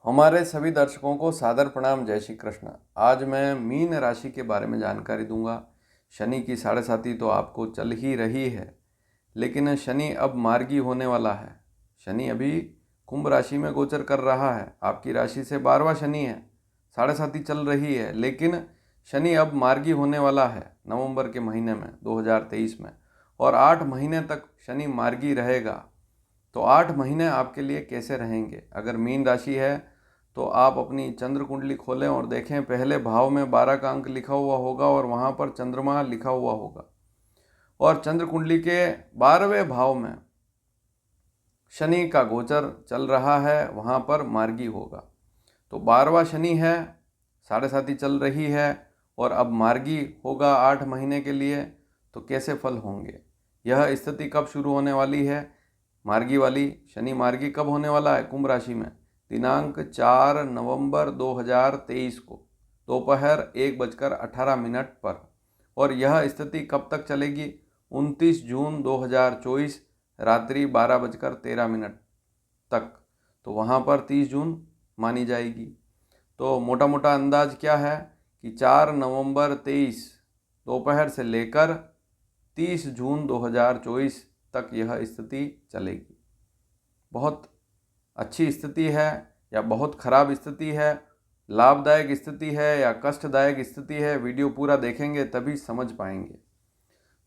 हमारे सभी दर्शकों को सादर प्रणाम। जय श्री कृष्ण। आज मैं मीन राशि के बारे में जानकारी दूंगा। शनि की साढ़े साती तो आपको चल ही रही है, लेकिन शनि अब मार्गी होने वाला है। शनि अभी कुंभ राशि में गोचर कर रहा है। आपकी राशि से 12वां शनि है, साढ़े साती चल रही है, लेकिन शनि अब मार्गी होने वाला है नवंबर के महीने में 2023 में, और 8 महीने तक शनि मार्गी रहेगा। तो 8 महीने आपके लिए कैसे रहेंगे? अगर मीन राशि है तो आप अपनी चंद्र कुंडली खोलें और देखें, पहले भाव में 12 का अंक लिखा हुआ होगा और वहाँ पर चंद्रमा लिखा हुआ होगा, और चंद्र कुंडली के 12वें भाव में शनि का गोचर चल रहा है, वहाँ पर मार्गी होगा। तो 12वां शनि है, साढ़े साती चल रही है और अब मार्गी होगा 8 महीने के लिए। तो कैसे फल होंगे? यह स्थिति कब शुरू होने वाली है? मार्गी वाली शनि मार्गी कब होने वाला है? कुंभ राशि में दिनांक 4 नवंबर 2023 को दोपहर 1:18 पर। और यह स्थिति कब तक चलेगी? 29 जून 2024 रात्रि 12:13 तक। तो वहाँ पर 30 जून मानी जाएगी। तो मोटा मोटा अंदाज क्या है कि 4 नवंबर 23 दोपहर से लेकर 30 जून 2024 तक यह स्थिति चलेगी। बहुत अच्छी स्थिति है या बहुत खराब स्थिति है, लाभदायक स्थिति है या कष्टदायक स्थिति है, वीडियो पूरा देखेंगे तभी समझ पाएंगे।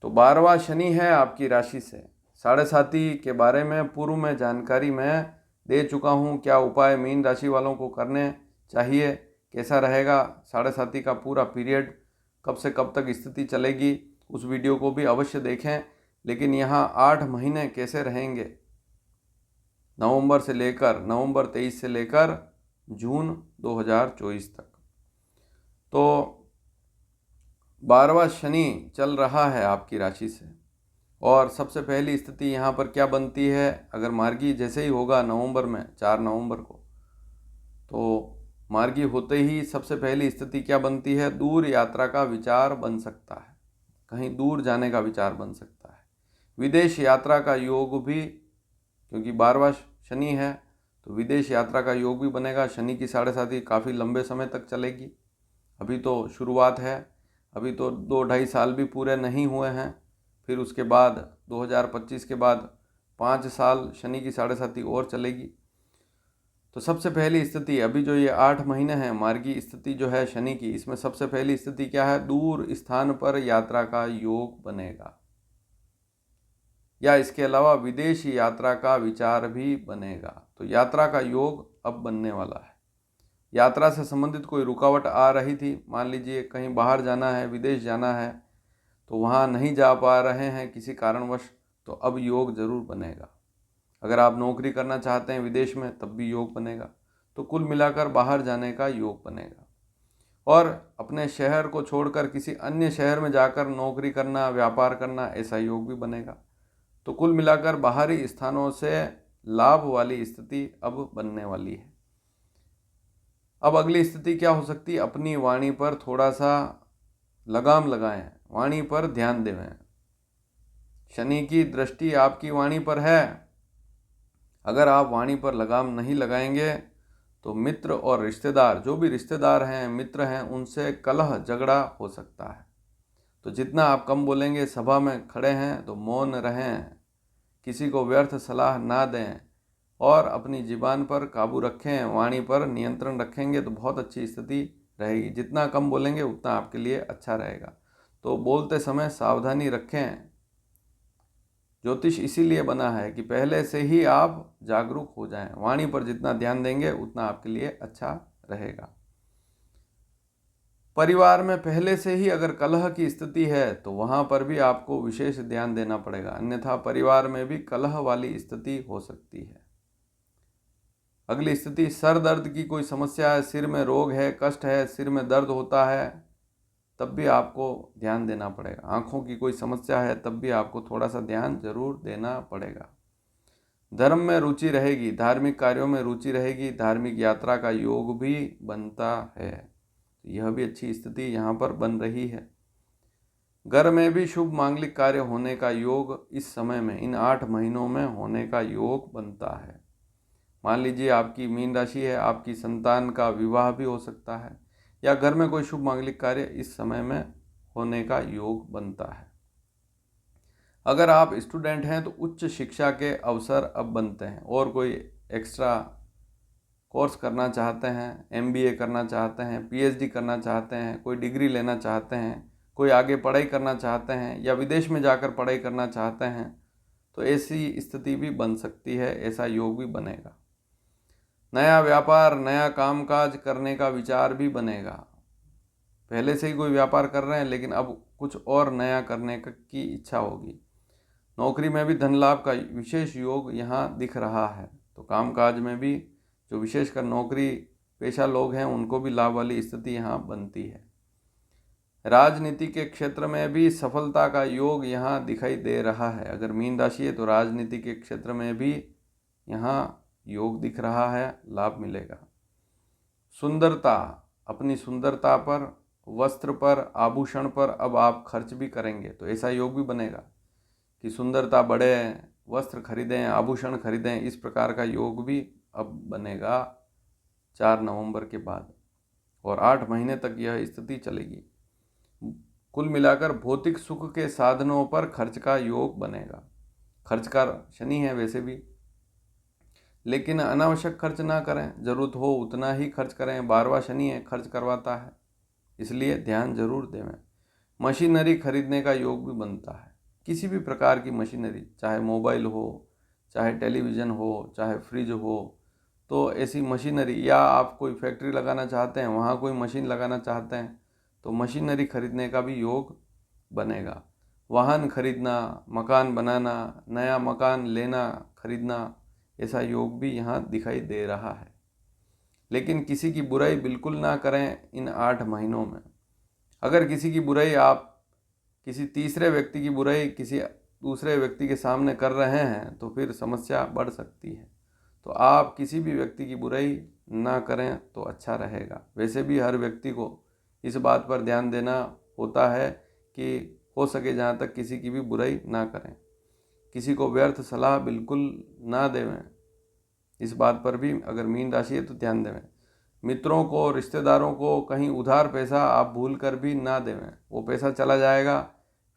तो 12वां शनि है आपकी राशि से। साढ़े साती के बारे में पूर्व में जानकारी मैं दे चुका हूँ। क्या उपाय मीन राशि वालों को करने चाहिए, कैसा रहेगा साढ़े साती का पूरा पीरियड, कब से कब तक स्थिति चलेगी, उस वीडियो को भी अवश्य देखें। लेकिन यहाँ 8 महीने कैसे रहेंगे, नवंबर 23 से लेकर जून 2024 तक। तो 12वां शनि चल रहा है आपकी राशि से, और सबसे पहली स्थिति यहाँ पर क्या बनती है? अगर मार्गी जैसे ही होगा नवंबर में 4 नवंबर को, तो मार्गी होते ही सबसे पहली स्थिति क्या बनती है? दूर यात्रा का विचार बन सकता है, कहीं दूर जाने का विचार बन सकता है। विदेश यात्रा का योग भी, क्योंकि 12वां शनि है तो विदेश यात्रा का योग भी बनेगा। शनि की साढ़े साती काफ़ी लंबे समय तक चलेगी। अभी तो शुरुआत है, अभी तो 2-2.5 साल भी पूरे नहीं हुए हैं। फिर उसके बाद 2025 के बाद 5 साल शनि की साढ़े साती और चलेगी। तो सबसे पहली स्थिति अभी जो ये 8 महीने हैं मार्गी स्थिति जो है शनि की, इसमें सबसे पहली स्थिति क्या है? दूर स्थान पर यात्रा का योग बनेगा, या इसके अलावा विदेश यात्रा का विचार भी बनेगा। तो यात्रा का योग अब बनने वाला है। यात्रा से संबंधित कोई रुकावट आ रही थी, मान लीजिए कहीं बाहर जाना है, विदेश जाना है, तो वहाँ नहीं जा पा रहे हैं किसी कारणवश, तो अब योग जरूर बनेगा। अगर आप नौकरी करना चाहते हैं विदेश में, तब भी योग बनेगा। तो कुल मिलाकर बाहर जाने का योग बनेगा। और अपने शहर को छोड़कर किसी अन्य शहर में जाकर नौकरी करना, व्यापार करना, ऐसा योग भी बनेगा। तो कुल मिलाकर बाहरी स्थानों से लाभ वाली स्थिति अब बनने वाली है। अब अगली स्थिति क्या हो सकती है? अपनी वाणी पर थोड़ा सा लगाम लगाएं, वाणी पर ध्यान देवें। शनि की दृष्टि आपकी वाणी पर है। अगर आप वाणी पर लगाम नहीं लगाएंगे तो मित्र और रिश्तेदार, जो भी रिश्तेदार हैं, मित्र हैं, उनसे कलह झगड़ा हो सकता है। तो जितना आप कम बोलेंगे, सभा में खड़े हैं तो मौन रहें, किसी को व्यर्थ सलाह ना दें और अपनी ज़ुबान पर काबू रखें, वाणी पर नियंत्रण रखेंगे तो बहुत अच्छी स्थिति रहेगी। जितना कम बोलेंगे उतना आपके लिए अच्छा रहेगा। तो बोलते समय सावधानी रखें। ज्योतिष इसीलिए बना है कि पहले से ही आप जागरूक हो जाएं। वाणी पर जितना ध्यान देंगे उतना आपके लिए अच्छा रहेगा। परिवार में पहले से ही अगर कलह की स्थिति है तो वहाँ पर भी आपको विशेष ध्यान देना पड़ेगा, अन्यथा परिवार में भी कलह वाली स्थिति हो सकती है। अगली स्थिति, सर दर्द की कोई समस्या है, सिर में रोग है, कष्ट है, सिर में दर्द होता है, तब भी आपको ध्यान देना पड़ेगा। आँखों की कोई समस्या है, तब भी आपको थोड़ा सा ध्यान जरूर देना पड़ेगा। धर्म में रुचि रहेगी, धार्मिक कार्यों में रुचि रहेगी, धार्मिक यात्रा का योग भी बनता है। यह भी अच्छी स्थिति यहाँ पर बन रही है। घर में भी शुभ मांगलिक कार्य होने का योग इस समय में, इन 8 महीनों में होने का योग बनता है। मान लीजिए आपकी मीन राशि है, आपकी संतान का विवाह भी हो सकता है या घर में कोई शुभ मांगलिक कार्य इस समय में होने का योग बनता है। अगर आप स्टूडेंट हैं तो उच्च शिक्षा के अवसर अब बनते हैं और कोई एक्स्ट्रा कोर्स करना चाहते हैं, एमबीए करना चाहते हैं, पीएचडी करना चाहते हैं, कोई डिग्री लेना चाहते हैं, कोई आगे पढ़ाई करना चाहते हैं या विदेश में जाकर पढ़ाई करना चाहते हैं, तो ऐसी स्थिति भी बन सकती है, ऐसा योग भी बनेगा। नया व्यापार, नया कामकाज करने का विचार भी बनेगा। पहले से ही कोई व्यापार कर रहे हैं लेकिन अब कुछ और नया करने की इच्छा होगी। नौकरी में भी धन लाभ का विशेष योग यहाँ दिख रहा है, तो कामकाज में भी जो विशेषकर नौकरी पेशा लोग हैं उनको भी लाभ वाली स्थिति यहाँ बनती है। राजनीति के क्षेत्र में भी सफलता का योग यहाँ दिखाई दे रहा है। अगर मीन राशि है तो राजनीति के क्षेत्र में भी यहाँ योग दिख रहा है, लाभ मिलेगा। सुंदरता, अपनी सुंदरता पर, वस्त्र पर, आभूषण पर अब आप खर्च भी करेंगे, तो ऐसा योग भी बनेगा कि सुंदरता बढ़े, वस्त्र खरीदें, आभूषण खरीदें, इस प्रकार का योग भी अब बनेगा 4 नवंबर के बाद और 8 महीने तक यह स्थिति चलेगी। कुल मिलाकर भौतिक सुख के साधनों पर खर्च का योग बनेगा। खर्च का शनि है वैसे भी, लेकिन अनावश्यक खर्च ना करें, ज़रूरत हो उतना ही खर्च करें। 12वां शनि है, खर्च करवाता है, इसलिए ध्यान जरूर दें। मशीनरी खरीदने का योग भी बनता है, किसी भी प्रकार की मशीनरी, चाहे मोबाइल हो, चाहे टेलीविज़न हो, चाहे फ्रिज हो, तो ऐसी मशीनरी, या आप कोई फैक्ट्री लगाना चाहते हैं, वहाँ कोई मशीन लगाना चाहते हैं, तो मशीनरी खरीदने का भी योग बनेगा। वाहन खरीदना, मकान बनाना, नया मकान लेना, खरीदना, ऐसा योग भी यहाँ दिखाई दे रहा है। लेकिन किसी की बुराई बिल्कुल ना करें इन 8 महीनों में। अगर किसी की बुराई, आप किसी तीसरे व्यक्ति की बुराई किसी दूसरे व्यक्ति के सामने कर रहे हैं तो फिर समस्या बढ़ सकती है। तो आप किसी भी व्यक्ति की बुराई ना करें तो अच्छा रहेगा। वैसे भी हर व्यक्ति को इस बात पर ध्यान देना होता है कि हो सके जहाँ तक किसी की भी बुराई ना करें, किसी को व्यर्थ सलाह बिल्कुल ना देवें। इस बात पर भी अगर मीन राशि है तो ध्यान देवें। मित्रों को, रिश्तेदारों को कहीं उधार पैसा आप भूल कर भी ना देवें, वो पैसा चला जाएगा,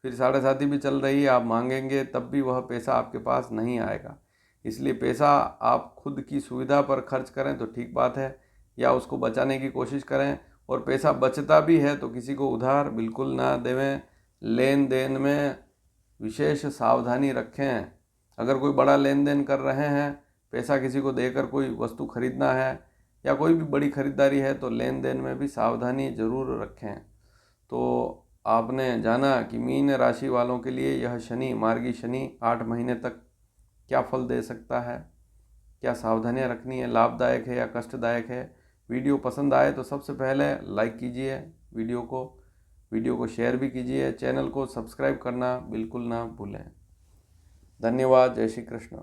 फिर साढ़े साथी भी चल रही है, आप मांगेंगे तब भी वह पैसा आपके पास नहीं आएगा। इसलिए पैसा आप खुद की सुविधा पर खर्च करें तो ठीक बात है, या उसको बचाने की कोशिश करें, और पैसा बचता भी है तो किसी को उधार बिल्कुल ना देवें। लेन देन में विशेष सावधानी रखें। अगर कोई बड़ा लेन देन कर रहे हैं, पैसा किसी को देकर कोई वस्तु खरीदना है या कोई भी बड़ी खरीदारी है, तो लेन देन में भी सावधानी ज़रूर रखें। तो आपने जाना कि मीन राशि वालों के लिए यह शनि, मार्गी शनि 8 महीने तक क्या फल दे सकता है, क्या सावधानियां रखनी है, लाभदायक है या कष्टदायक है। वीडियो पसंद आए तो सबसे पहले लाइक कीजिए वीडियो को शेयर भी कीजिए, चैनल को सब्सक्राइब करना बिल्कुल ना भूलें। धन्यवाद। जय श्री कृष्ण।